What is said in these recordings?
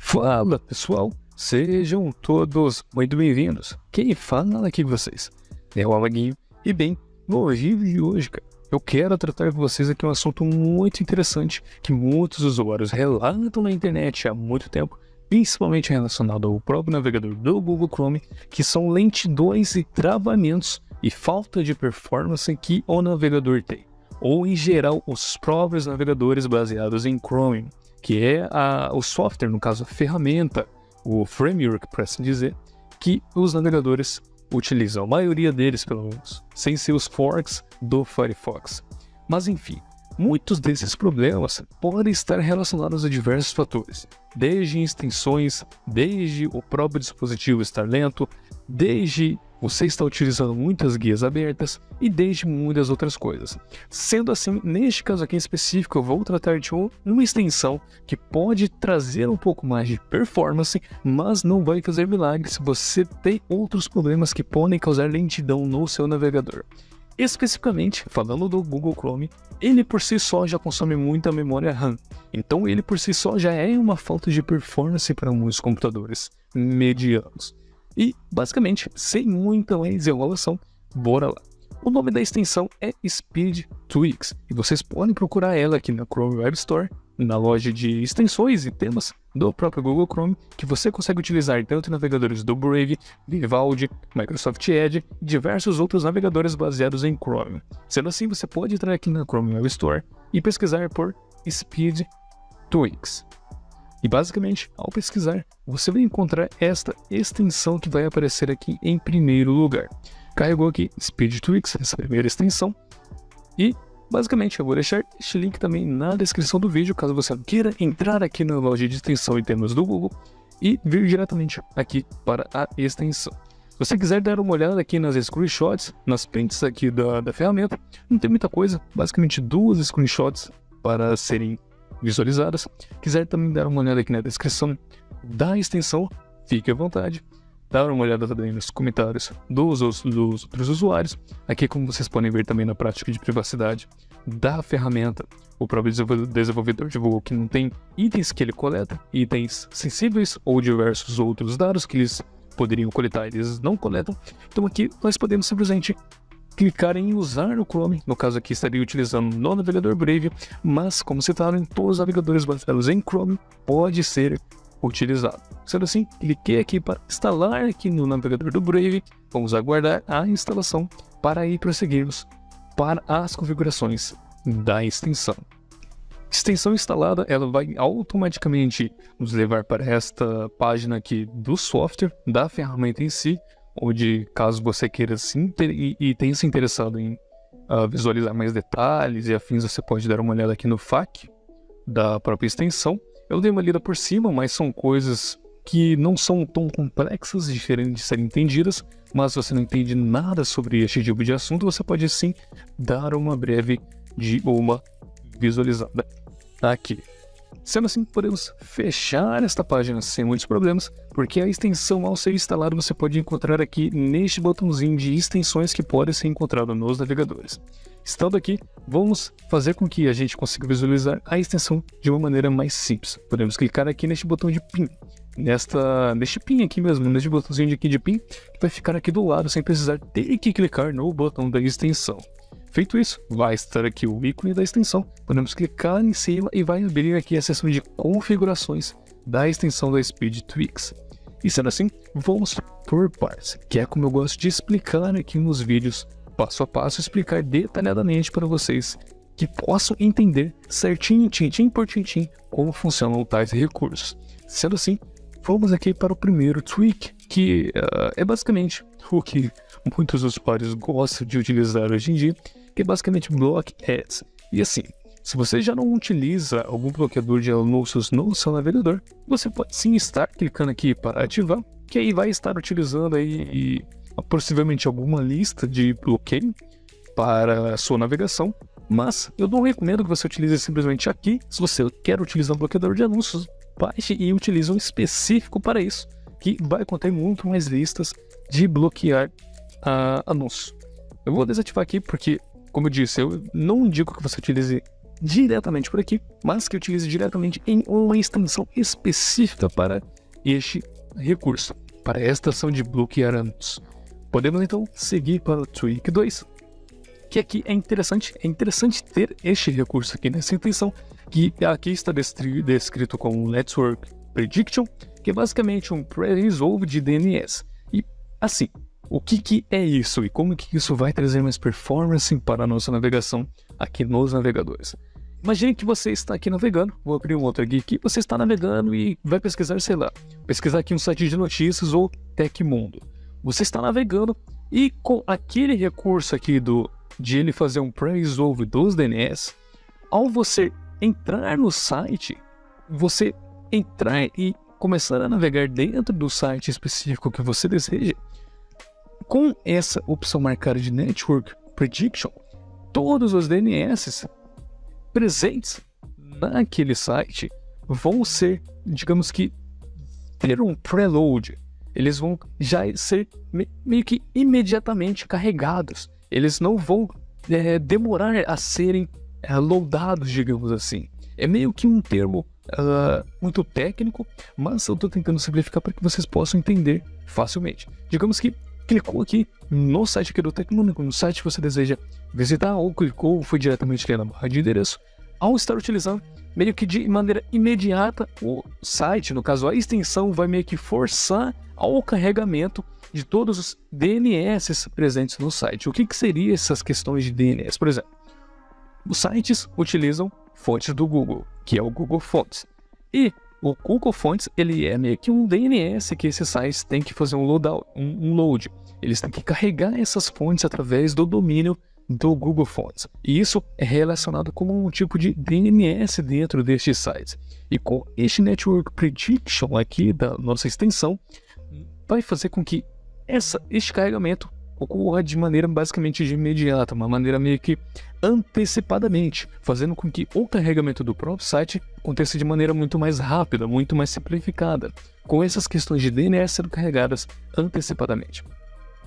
Fala pessoal, sejam todos muito bem-vindos. Quem fala aqui com vocês é o Alaguinho. E bem, no vídeo de hoje, cara, eu quero tratar com vocês aqui um assunto muito interessante que muitos usuários relatam na internet há muito tempo, principalmente relacionado ao próprio navegador do Google Chrome, que são lentidões e travamentos e falta de performance que o navegador tem, ou em geral os próprios navegadores baseados em Chrome, que é o software, no caso a ferramenta, o framework, para assim dizer, que os navegadores utilizam, a maioria deles pelo menos, sem ser os forks do Firefox. Mas enfim, muitos desses problemas podem estar relacionados a diversos fatores, desde extensões, desde o próprio dispositivo estar lento, desde você estar utilizando muitas guias abertas e desde muitas outras coisas. Sendo assim, neste caso aqui em específico, eu vou tratar de uma extensão que pode trazer um pouco mais de performance, mas não vai fazer milagre se você tem outros problemas que podem causar lentidão no seu navegador. Especificamente, falando do Google Chrome, ele por si só já consome muita memória RAM, então ele por si só já é uma falta de performance para muitos computadores medianos. E, basicamente, sem muita mais enrolação, bora lá. O nome da extensão é SpeedTwix, e vocês podem procurar ela aqui na Chrome Web Store, na loja de extensões e temas do próprio Google Chrome, que você consegue utilizar tanto em navegadores do Brave, Vivaldi, Microsoft Edge e diversos outros navegadores baseados em Chrome. Sendo assim, você pode entrar aqui na Chrome Web Store e pesquisar por SpeedTwix. E basicamente, ao pesquisar, você vai encontrar esta extensão que vai aparecer aqui em primeiro lugar. Carregou aqui SpeedTwix, essa primeira extensão, e basicamente eu vou deixar este link também na descrição do vídeo, caso você queira entrar aqui na loja de extensão e temas do Google e vir diretamente aqui para a extensão. Se você quiser dar uma olhada aqui nas screenshots, nas prints aqui da ferramenta, não tem muita coisa, basicamente duas screenshots para serem visualizadas. Quiser também dar uma olhada aqui na descrição da extensão, fique à vontade. Dar uma olhada também nos comentários dos outros usuários. Aqui, como vocês podem ver também na prática de privacidade da ferramenta, o próprio desenvolvedor divulgou que não tem itens que ele coleta, itens sensíveis ou diversos outros dados que eles poderiam coletar, eles não coletam. Então aqui nós podemos simplesmente clicar em usar o Chrome, no caso aqui estaria utilizando no navegador Brave, mas como citado em todos os navegadores baseados em Chrome, pode ser utilizado. Sendo assim, cliquei aqui para instalar aqui no navegador do Brave, vamos aguardar a instalação para aí prosseguirmos para as configurações da extensão. Extensão instalada, ela vai automaticamente nos levar para esta página aqui do software, da ferramenta em si, onde caso você queira sim e tenha se interessado em visualizar mais detalhes e afins, você pode dar uma olhada aqui no FAQ da própria extensão. Eu dei uma lida por cima, mas são coisas que não são tão complexas, diferentes de serem entendidas, mas se você não entende nada sobre este tipo de assunto, você pode sim dar uma breve de uma visualizada aqui. Sendo assim, podemos fechar esta página sem muitos problemas, porque a extensão, ao ser instalada, você pode encontrar aqui neste botãozinho de extensões que pode ser encontrado nos navegadores. Estando aqui, vamos fazer com que a gente consiga visualizar a extensão de uma maneira mais simples. Podemos clicar aqui neste botão de PIN, neste PIN aqui mesmo, neste botãozinho aqui de PIN, que vai ficar aqui do lado sem precisar ter que clicar no botão da extensão. Feito isso, vai estar aqui o ícone da extensão, podemos clicar em cima e vai abrir aqui a seção de configurações da extensão da SpeedTwix. E sendo assim, vamos por partes, que é como eu gosto de explicar aqui nos vídeos, passo a passo, explicar detalhadamente para vocês que possam entender certinho, tintim por tintim, como funcionam tais recursos. Sendo assim, vamos aqui para o primeiro tweak, que é basicamente o que muitos usuários gostam de utilizar hoje em dia, que é basicamente Block Ads. E assim, se você já não utiliza algum bloqueador de anúncios no seu navegador, você pode sim estar clicando aqui para ativar, que aí vai estar utilizando aí possivelmente alguma lista de bloqueio para a sua navegação, mas eu não recomendo que você utilize simplesmente aqui. Se você quer utilizar um bloqueador de anúncios, baixe e utilize um específico para isso, que vai conter muito mais listas de bloquear anúncios. Eu vou desativar aqui porque, como eu disse, eu não indico que você utilize diretamente por aqui, mas que utilize diretamente em uma extensão específica para este recurso, para esta ação de bloquear anúncios. Podemos então seguir para o Tweak 2, que aqui é interessante ter este recurso aqui nessa intenção, que aqui está descrito como Network Prediction, que é basicamente um Pre-Resolve de DNS. E assim, o que é isso e como que isso vai trazer mais performance para a nossa navegação aqui nos navegadores? Imagine que você está aqui navegando, vou abrir um outro aqui, você está navegando e vai pesquisar, sei lá, pesquisar aqui um site de notícias ou Tecmundo. Você está navegando e com aquele recurso aqui de ele fazer um pre-resolve dos DNS, ao você entrar no site, você entrar e começar a navegar dentro do site específico que você deseja, com essa opção marcada de Network Prediction, todos os DNS presentes naquele site vão ser, digamos que, ter um preload. Eles vão já ser meio que imediatamente carregados. Eles não vão demorar a serem loadados, digamos assim. É meio que um termo muito técnico, mas eu estou tentando simplificar para que vocês possam entender facilmente. Digamos que clicou aqui no site aqui do Tecmundo, no site que você deseja visitar, ou clicou, foi diretamente aqui na barra de endereço. Ao estar utilizando, meio que de maneira imediata, o site, no caso a extensão, vai meio que forçar ao carregamento de todos os DNS presentes no site. O que seria essas questões de DNS? Por exemplo, os sites utilizam fontes do Google, que é o Google Fonts. E o Google Fonts, ele é meio que um DNS que esses sites têm que fazer um load. Eles têm que carregar essas fontes através do domínio do Google Fonts. E isso é relacionado com um tipo de DNS dentro destes sites. E com este Network Prediction aqui da nossa extensão, vai fazer com que este carregamento ocorra de maneira basicamente de imediata, uma maneira meio que antecipadamente, fazendo com que o carregamento do próprio site aconteça de maneira muito mais rápida, muito mais simplificada, com essas questões de DNS sendo carregadas antecipadamente.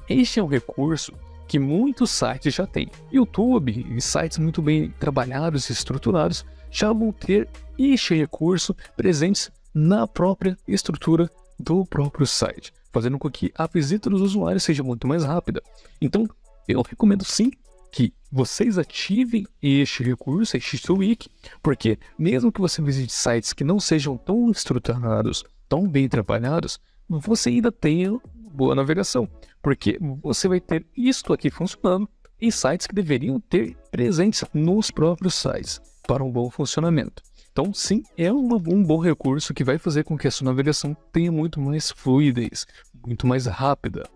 Este é um recurso que muitos sites já têm. YouTube e sites muito bem trabalhados e estruturados já vão ter este recurso presentes na própria estrutura do próprio site, fazendo com que a visita dos usuários seja muito mais rápida. Então, eu recomendo sim que vocês ativem este recurso, este tweak, porque mesmo que você visite sites que não sejam tão estruturados, tão bem trabalhados, você ainda tenha boa navegação, porque você vai ter isto aqui funcionando em sites que deveriam ter presentes nos próprios sites para um bom funcionamento. Então, sim, é um bom recurso que vai fazer com que a sua navegação tenha muito mais fluidez, muito mais rápida.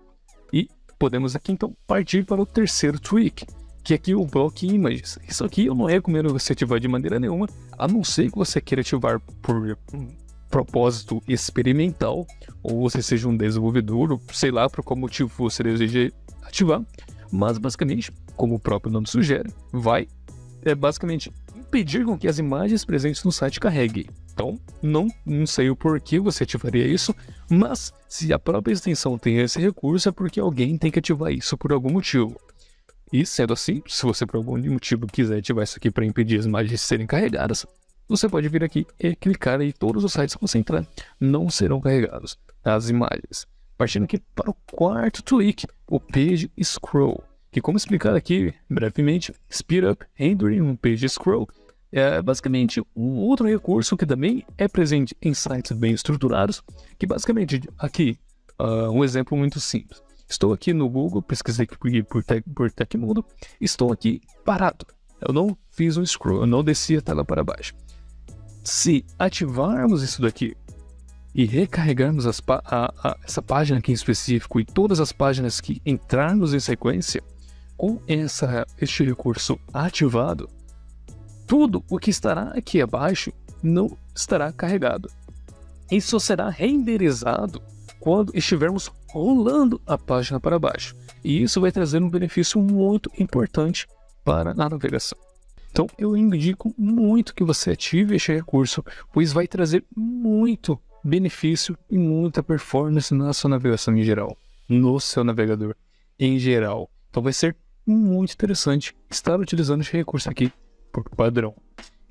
E podemos aqui, então, partir para o terceiro tweak, que é aqui o Block Images. Isso aqui eu não recomendo você ativar de maneira nenhuma, a não ser que você queira ativar por propósito experimental, ou você seja um desenvolvedor, ou sei lá por qual motivo você deseja ativar. Mas, basicamente, como o próprio nome sugere, vai basicamente impedir com que as imagens presentes no site carreguem. Então, não sei o porquê você ativaria isso, mas se a própria extensão tem esse recurso é porque alguém tem que ativar isso por algum motivo. E sendo assim, se você por algum motivo quiser ativar isso aqui para impedir as imagens de serem carregadas, você pode vir aqui e clicar e todos os sites que você entrar não serão carregados as imagens. Partindo aqui para o quarto tweak, o Page Scroll, que, como explicado aqui brevemente, Speed Up Rendering um Page Scroll é basicamente um outro recurso que também é presente em sites bem estruturados, que basicamente aqui, um exemplo muito simples. Estou aqui no Google, pesquisei por Tecmundo, estou aqui parado. Eu não fiz um scroll, eu não desci a tela para baixo. Se ativarmos isso daqui e recarregarmos essa página aqui em específico e todas as páginas que entrarmos em sequência, com este recurso ativado, tudo o que estará aqui abaixo não estará carregado. Isso será renderizado quando estivermos rolando a página para baixo. E isso vai trazer um benefício muito importante para a navegação. Então eu indico muito que você ative este recurso, pois vai trazer muito benefício e muita performance na sua navegação em geral, no seu navegador em geral. Então vai ser muito interessante estar utilizando esse recurso aqui por padrão.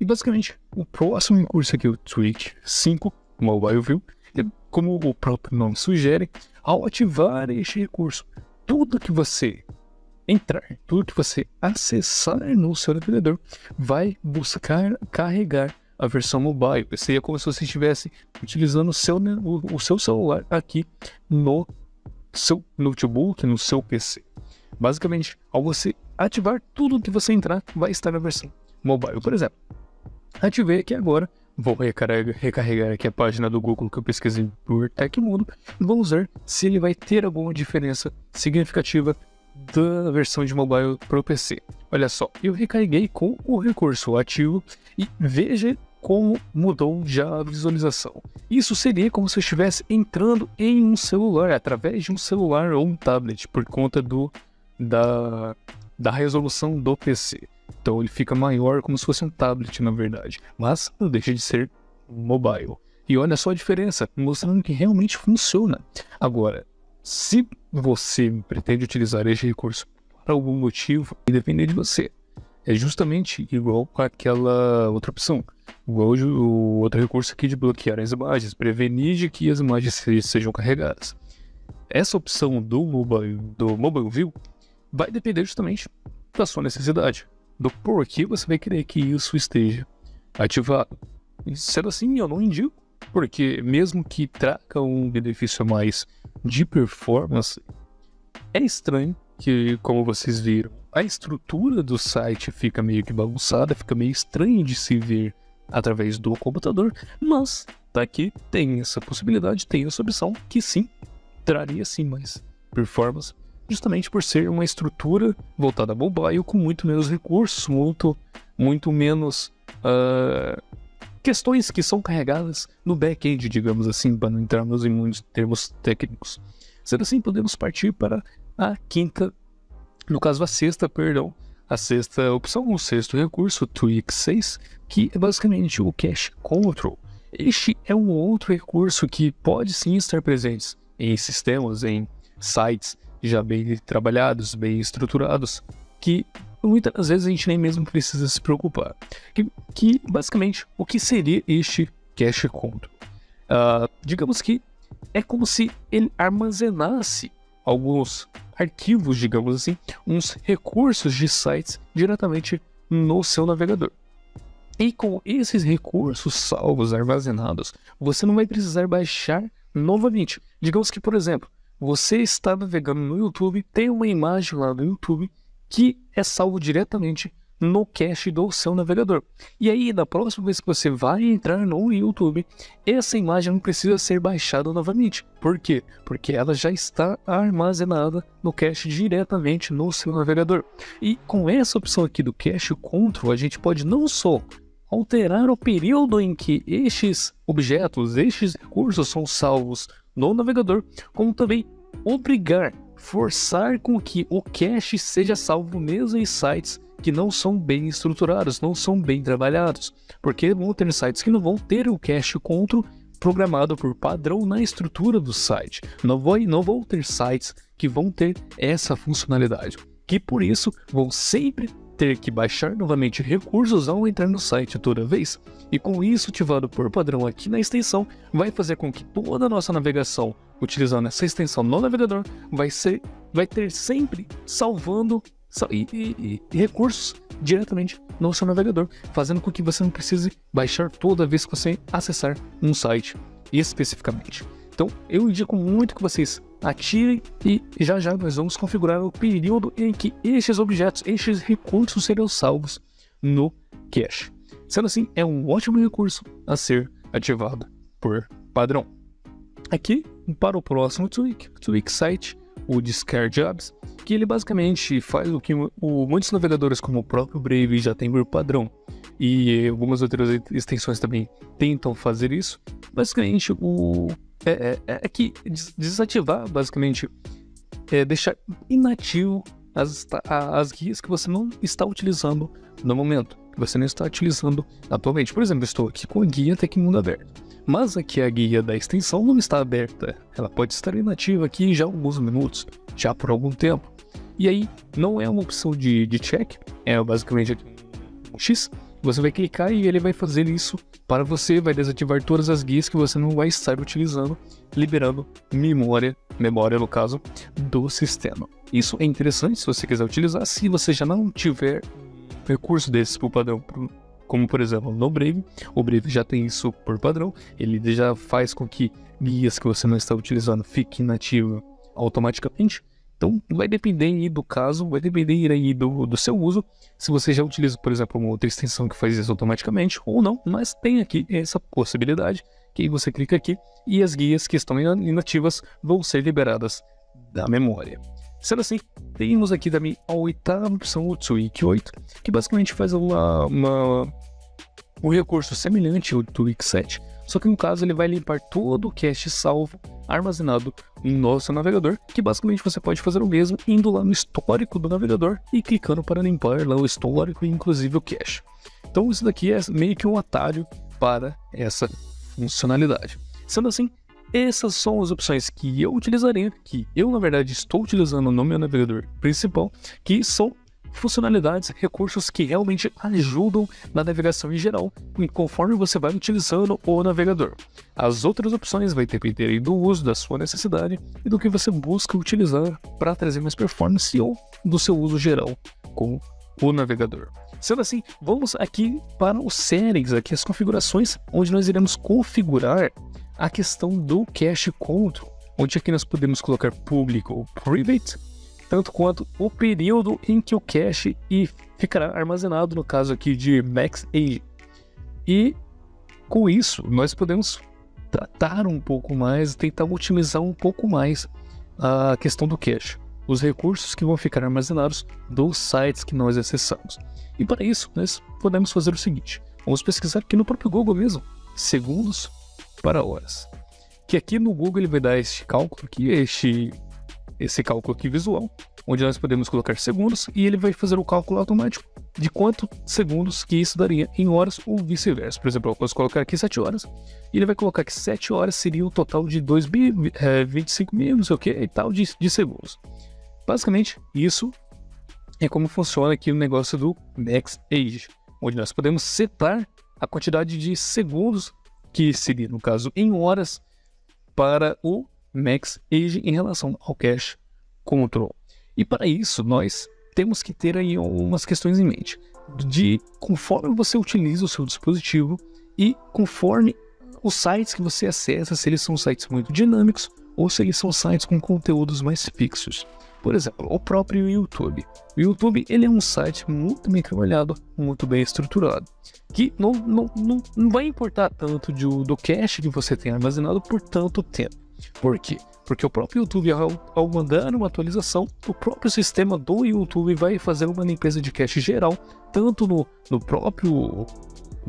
E basicamente, o próximo recurso aqui, o Tweak 5 Mobile View, como o próprio nome sugere, ao ativar este recurso, tudo que você entrar, tudo que você acessar no seu navegador vai buscar carregar a versão mobile. Seria como se você estivesse utilizando o seu celular aqui no seu notebook, no seu PC. Basicamente, ao você ativar, tudo que você entrar vai estar na versão mobile. Por exemplo, ativei aqui agora, vou recarregar aqui a página do Google que eu pesquisei por Tecmundo e vamos ver se ele vai ter alguma diferença significativa da versão de mobile para o PC. Olha só, eu recarreguei com o recurso ativo e veja como mudou já a visualização. Isso seria como se eu estivesse entrando em um celular, através de um celular ou um tablet, por conta da resolução do PC. Então ele fica maior, como se fosse um tablet na verdade, mas não deixa de ser mobile. E olha só a diferença, mostrando que realmente funciona. Agora, se você pretende utilizar este recurso por algum motivo, depende de você. É justamente igual com aquela outra opção, igual o outro recurso aqui de bloquear as imagens, prevenir de que as imagens sejam carregadas. Essa opção do Mobile View vai depender justamente da sua necessidade, do porquê você vai querer que isso esteja ativado. E sendo assim, eu não indico, porque mesmo que traga um benefício a mais de performance, é estranho que, como vocês viram, a estrutura do site fica meio que bagunçada, fica meio estranho de se ver através do computador, mas daqui tem essa possibilidade, tem essa opção que sim, traria sim mais performance, justamente por ser uma estrutura voltada a mobile com muito menos recursos, muito menos questões que são carregadas no back-end, digamos assim, para não entrarmos em muitos termos técnicos. Sendo assim, podemos partir para a sexta opção, o sexto recurso, Tweak 6, que é basicamente o Cache Control. Este é um outro recurso que pode sim estar presente em sistemas, em sites já bem trabalhados, bem estruturados, que muitas vezes a gente nem mesmo precisa se preocupar. Que basicamente, o que seria este Cache Control? Digamos que é como se ele armazenasse alguns arquivos, digamos assim, uns recursos de sites diretamente no seu navegador. E com esses recursos salvos, armazenados, você não vai precisar baixar novamente. Digamos que, por exemplo, você está navegando no YouTube, tem uma imagem lá no YouTube que é salvo diretamente no cache do seu navegador. E aí, na próxima vez que você vai entrar no YouTube, essa imagem não precisa ser baixada novamente. Por quê? Porque ela já está armazenada no cache diretamente no seu navegador. E com essa opção aqui do Cache Control, a gente pode não só alterar o período em que estes objetos, estes recursos são salvos no navegador, como também forçar com que o cache seja salvo mesmo em sites que não são bem estruturados, não são bem trabalhados, porque vão ter sites que não vão ter o Cache Control programado por padrão na estrutura do site. Não vão ter sites que vão ter essa funcionalidade, que por isso vão sempre ter que baixar novamente recursos ao entrar no site toda vez. E com isso ativado por padrão aqui na extensão, vai fazer com que toda a nossa navegação, utilizando essa extensão no navegador, vai ter sempre salvando e recursos diretamente no seu navegador, fazendo com que você não precise baixar toda vez que você acessar um site especificamente. Então eu indico muito que vocês ativem e já nós vamos configurar o período em que estes objetos, estes recursos serão salvos no cache. Sendo assim, é um ótimo recurso a ser ativado por padrão. Aqui, para o próximo Tweak Site, o Discard Jobs, que ele basicamente faz o que muitos navegadores como o próprio Brave já tem por padrão, e algumas outras extensões também tentam fazer isso. Basicamente, é que desativar, basicamente, é deixar inativo as guias que você não está utilizando no momento, que você não está utilizando atualmente. Por exemplo, eu estou aqui com a guia Tecmundo aberta, mas aqui a guia da extensão não está aberta. Ela pode estar inativa aqui já há alguns minutos, já por algum tempo. E aí, não é uma opção de check, é basicamente aqui um X, você vai clicar e ele vai fazer isso para você, vai desativar todas as guias que você não vai estar utilizando, liberando memória no caso, do sistema. Isso é interessante se você quiser utilizar. Se você já não tiver recurso desses por padrão, como por exemplo no Brave, o Brave já tem isso por padrão, ele já faz com que guias que você não está utilizando fiquem inativas automaticamente. Então vai depender aí do caso, vai depender aí do seu uso, se você já utiliza, por exemplo, uma outra extensão que faz isso automaticamente ou não, mas tem aqui essa possibilidade, que aí você clica aqui e as guias que estão inativas vão ser liberadas da memória. Sendo assim, temos aqui também a oitava opção, o Tweak 8, que basicamente faz um recurso semelhante ao Tweak 7, só que no caso ele vai limpar todo o cache salvo armazenado no nosso navegador, que basicamente você pode fazer o mesmo indo lá no histórico do navegador e clicando para limpar lá o histórico e inclusive o cache. Então isso daqui é meio que um atalho para essa funcionalidade. Sendo assim, essas são as opções que eu utilizaria, que eu na verdade estou utilizando no meu navegador principal, que são funcionalidades, recursos que realmente ajudam na navegação em geral, e conforme você vai utilizando o navegador. As outras opções vai depender do uso, da sua necessidade e do que você busca utilizar para trazer mais performance ou do seu uso geral com o navegador. Sendo assim, vamos aqui para os settings, aqui as configurações, onde nós iremos configurar a questão do cache control, onde aqui nós podemos colocar public ou private, tanto quanto o período em que o cache ficará armazenado, no caso aqui de max age. E com isso nós podemos tratar um pouco mais, tentar otimizar um pouco mais a questão do cache, os recursos que vão ficar armazenados dos sites que nós acessamos. E para isso nós podemos fazer o seguinte, vamos pesquisar aqui no próprio Google mesmo, segundos para horas, que aqui no Google ele vai dar este cálculo aqui, esse cálculo aqui visual, onde nós podemos colocar segundos e ele vai fazer o cálculo automático de quantos segundos que isso daria em horas ou vice-versa. Por exemplo, eu posso colocar aqui 7 horas e ele vai colocar que 7 horas seria o total de 25 mil, não sei o que e tal, de segundos. Basicamente, isso é como funciona aqui o negócio do Max Age, onde nós podemos setar a quantidade de segundos, que seria, no caso, em horas, para o Max Age em relação ao cache control. E para isso, nós temos que ter aí algumas questões em mente, de conforme você utiliza o seu dispositivo e conforme os sites que você acessa, se eles são sites muito dinâmicos ou se eles são sites com conteúdos mais fixos. Por exemplo, o próprio YouTube. O YouTube ele é um site muito bem trabalhado, muito bem estruturado, que não vai importar tanto do cache que você tem armazenado por tanto tempo. Por quê? Porque o próprio YouTube, ao mandar uma atualização, o próprio sistema do YouTube vai fazer uma limpeza de cache geral, tanto na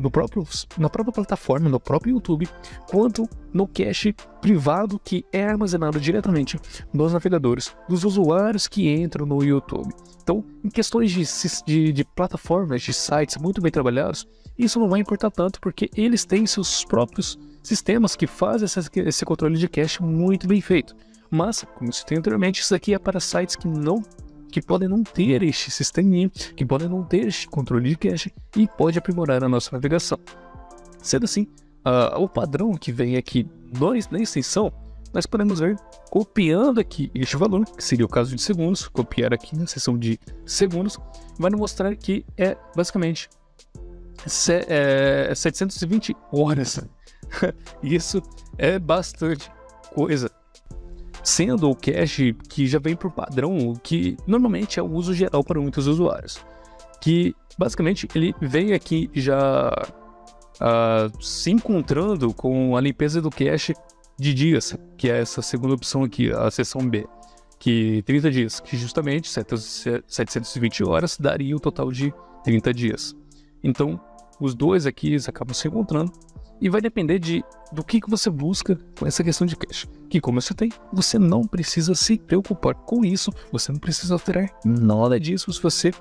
própria plataforma, no próprio YouTube, quanto no cache privado que é armazenado diretamente nos navegadores dos usuários que entram no YouTube. Então, em questões de plataformas, de sites muito bem trabalhados, isso não vai importar tanto, porque eles têm seus próprios sistemas que fazem esse controle de cache muito bem feito. Mas, como eu citei anteriormente, isso aqui é para sites que podem não ter este sisteminha, que podem não ter este controle de cache e pode aprimorar a nossa navegação. Sendo assim, o padrão que vem aqui na extensão, nós podemos ver copiando aqui este valor, que seria o caso de segundos, copiar aqui na seção de segundos, vai nos mostrar que é basicamente 720 horas. Isso é bastante coisa, sendo o cache que já vem por padrão, que normalmente é o uso geral para muitos usuários, que basicamente ele vem aqui já se encontrando com a limpeza do cache de dias, que é essa segunda opção aqui, a seção B, que 30 dias, que justamente 720 horas daria o total de 30 dias. Então os dois aqui eles acabam se encontrando. E vai depender do que você busca com essa questão de cache. Que como você tem, você não precisa se preocupar com isso. Você não precisa alterar nada disso se você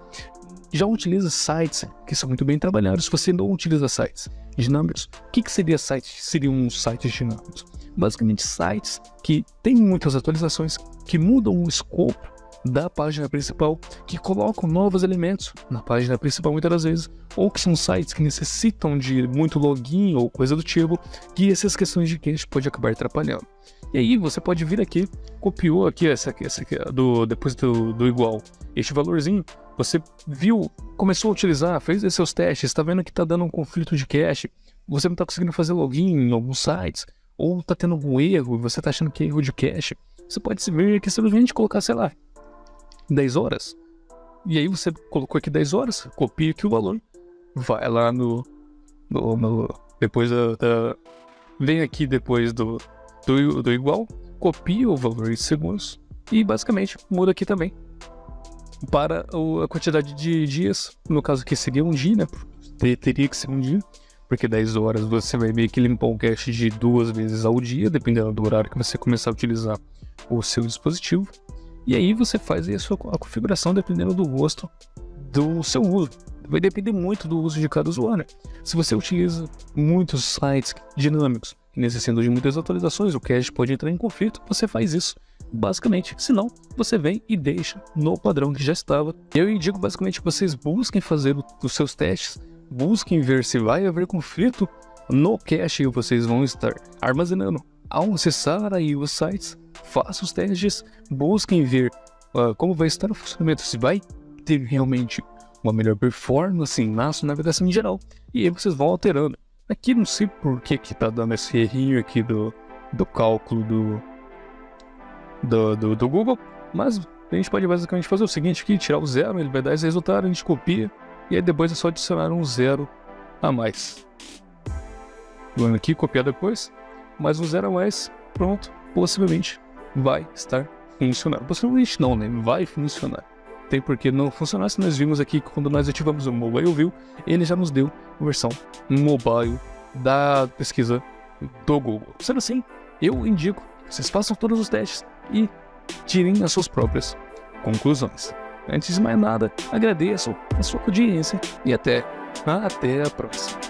já utiliza sites que são muito bem trabalhados. Se você não utiliza sites dinâmicos, o que seria sites? Seriam sites dinâmicos. Basicamente sites que têm muitas atualizações, que mudam o escopo da página principal que colocam novos elementos na página principal muitas das vezes, ou que são sites que necessitam de muito login ou coisa do tipo, que essas questões de cache pode acabar atrapalhando. E aí você pode vir aqui, copiou aqui essa aqui depois do igual, este valorzinho, você viu, começou a utilizar, fez esses seus testes, está vendo que está dando um conflito de cache, você não está conseguindo fazer login em alguns sites, ou está tendo algum erro, você está achando que é erro de cache, você pode vir aqui simplesmente colocar, sei lá, 10 horas. E aí você colocou aqui 10 horas, copia aqui o valor, vai lá depois vem aqui depois do igual, copia o valor em segundos e basicamente muda aqui também para a quantidade de dias, no caso aqui seria um dia, né? Teria que ser um dia, porque 10 horas você vai meio que limpar o cache de 2 vezes ao dia, dependendo do horário que você começar a utilizar o seu dispositivo. E aí você faz aí a configuração dependendo do gosto do seu uso. Vai depender muito do uso de cada usuário. Se você utiliza muitos sites dinâmicos que necessitam de muitas atualizações, o cache pode entrar em conflito, você faz isso basicamente. Se não, você vem e deixa no padrão que já estava. Eu indico basicamente que vocês busquem fazer os seus testes, busquem ver se vai haver conflito no cache que vocês vão estar armazenando. Ao acessar aí os sites, façam os testes, busquem ver como vai estar o funcionamento, se vai ter realmente uma melhor performance na navegação em geral, e aí vocês vão alterando. Aqui não sei por que tá dando esse errinho aqui do cálculo do Google, mas a gente pode basicamente fazer o seguinte aqui, tirar o 0, ele vai dar esse resultado, a gente copia, e aí depois é só adicionar um 0 a mais. Vamos aqui, copiar depois, mais um 0 a mais, pronto, possivelmente vai estar funcionando. Possivelmente não, né? Vai funcionar. Tem por que não funcionar se nós vimos aqui que quando nós ativamos o Mobile View, ele já nos deu a versão mobile da pesquisa do Google. Sendo assim, eu indico que vocês façam todos os testes e tirem as suas próprias conclusões. Antes de mais nada, agradeço a sua audiência e até a próxima.